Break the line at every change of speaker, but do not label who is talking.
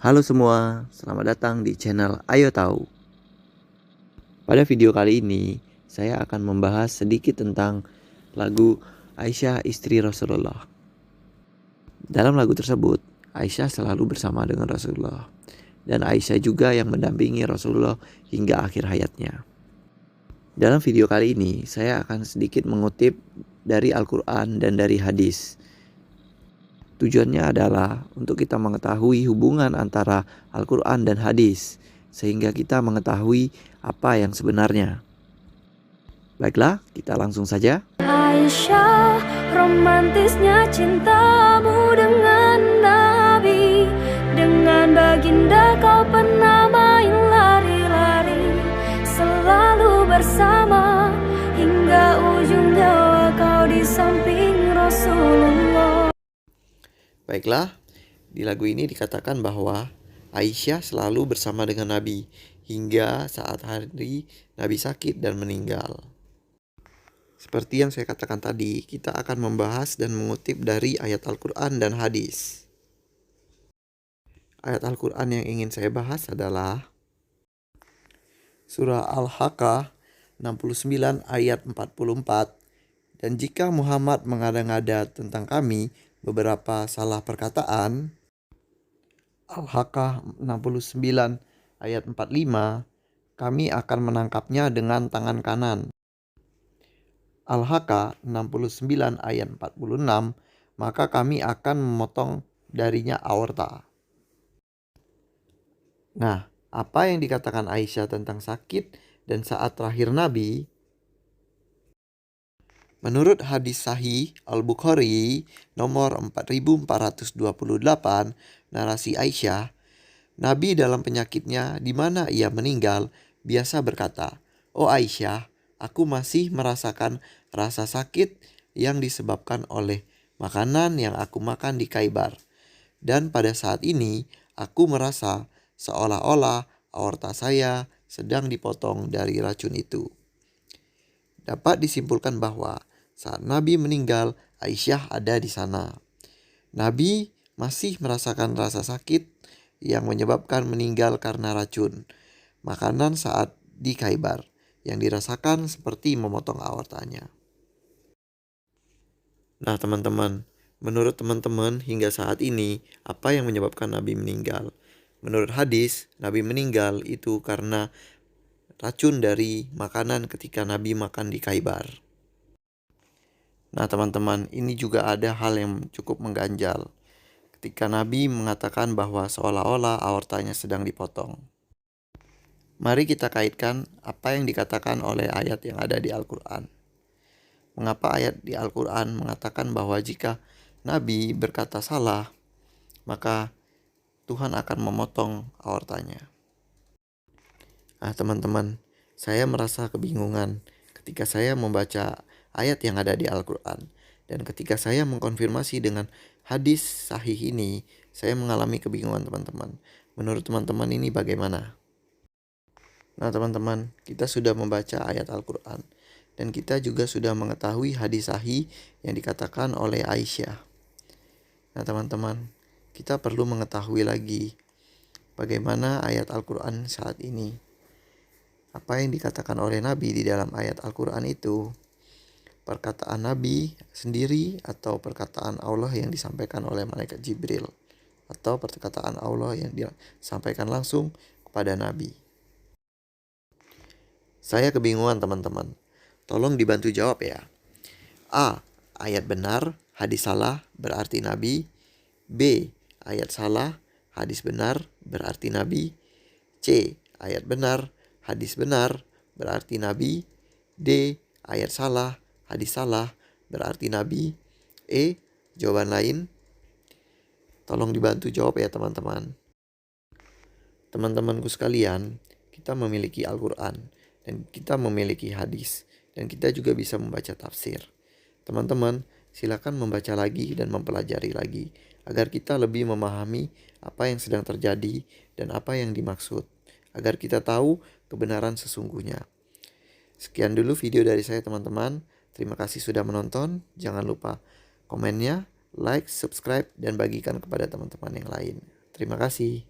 Halo semua, selamat datang di channel Ayo Tahu. Pada video kali ini, saya akan membahas sedikit tentang lagu Aisyah istri Rasulullah. Dalam lagu tersebut, Aisyah selalu bersama dengan Rasulullah. Dan Aisyah juga yang mendampingi Rasulullah hingga akhir hayatnya. Dalam video kali ini, saya akan sedikit mengutip dari Al-Quran dan dari hadis. Tujuannya adalah untuk kita mengetahui hubungan antara Al-Quran dan hadis, sehingga kita mengetahui apa yang sebenarnya. Baiklah, kita langsung saja.
Aisyah, romantisnya cintamu dengan Nabi. Dengan baginda kau pernah main lari-lari, selalu bersama hingga ujung nyawa kau di samping Rasulullah.
Baiklah, di lagu ini dikatakan bahwa Aisyah selalu bersama dengan Nabi hingga saat hari Nabi sakit dan meninggal. Seperti yang saya katakan tadi, kita akan membahas dan mengutip dari ayat Al-Quran dan hadis. Ayat Al-Quran yang ingin saya bahas adalah Surah Al-Haqqah 69 ayat 44. Dan jika Muhammad mengada-ngada tentang kami beberapa salah perkataan, Al-Haqqah 69 ayat 45, kami akan menangkapnya dengan tangan kanan. Al-Haqqah 69 ayat 46, maka kami akan memotong darinya aorta. Nah, apa yang dikatakan Aisyah tentang sakit dan saat terakhir Nabi? Menurut hadis sahih Al-Bukhari nomor 4428, narasi Aisyah, Nabi dalam penyakitnya di mana ia meninggal biasa berkata, "Oh Aisyah, aku masih merasakan rasa sakit yang disebabkan oleh makanan yang aku makan di Khaibar. Dan pada saat ini aku merasa seolah-olah aorta saya sedang dipotong dari racun itu." Dapat disimpulkan bahwa saat Nabi meninggal, Aisyah ada di sana. Nabi masih merasakan rasa sakit yang menyebabkan meninggal karena racun makanan saat di Khaibar, yang dirasakan seperti memotong aortanya. Nah teman-teman, menurut teman-teman hingga saat ini, apa yang menyebabkan Nabi meninggal? Menurut hadis, Nabi meninggal itu karena racun dari makanan ketika Nabi makan di Khaibar. Nah teman-teman, ini juga ada hal yang cukup mengganjal. Ketika Nabi mengatakan bahwa seolah-olah aortanya sedang dipotong. Mari kita kaitkan apa yang dikatakan oleh ayat yang ada di Al-Quran. Mengapa ayat di Al-Quran mengatakan bahwa jika Nabi berkata salah, maka Tuhan akan memotong aortanya? Nah teman-teman, saya merasa kebingungan ketika saya membaca ayat yang ada di Al-Quran. Dan ketika saya mengkonfirmasi dengan hadis sahih ini, saya mengalami kebingungan teman-teman. Menurut teman-teman ini bagaimana? Nah teman-teman, kita sudah membaca ayat Al-Quran. Dan kita juga sudah mengetahui hadis sahih yang dikatakan oleh Aisyah. Nah teman-teman, kita perlu mengetahui lagi bagaimana ayat Al-Quran saat ini. Apa yang dikatakan oleh Nabi di dalam ayat Al-Quran itu perkataan Nabi sendiri atau perkataan Allah yang disampaikan oleh malaikat Jibril, atau perkataan Allah yang disampaikan langsung kepada Nabi. Saya kebingungan teman-teman. Tolong dibantu jawab ya. A. Ayat benar, hadis salah, berarti Nabi. B. Ayat salah, hadis benar, berarti Nabi. C. Ayat benar, hadis benar, berarti Nabi. D. Ayat salah, hadis salah, berarti Nabi. E. Jawaban lain. Tolong dibantu jawab ya teman-teman. Teman-temanku sekalian, kita memiliki Al-Quran dan kita memiliki hadis. Dan kita juga bisa membaca tafsir. Teman-teman, silakan membaca lagi dan mempelajari lagi agar kita lebih memahami apa yang sedang terjadi dan apa yang dimaksud, agar kita tahu kebenaran sesungguhnya. Sekian dulu video dari saya teman-teman. Terima kasih sudah menonton. Jangan lupa komennya, like, subscribe, dan bagikan kepada teman-teman yang lain. Terima kasih.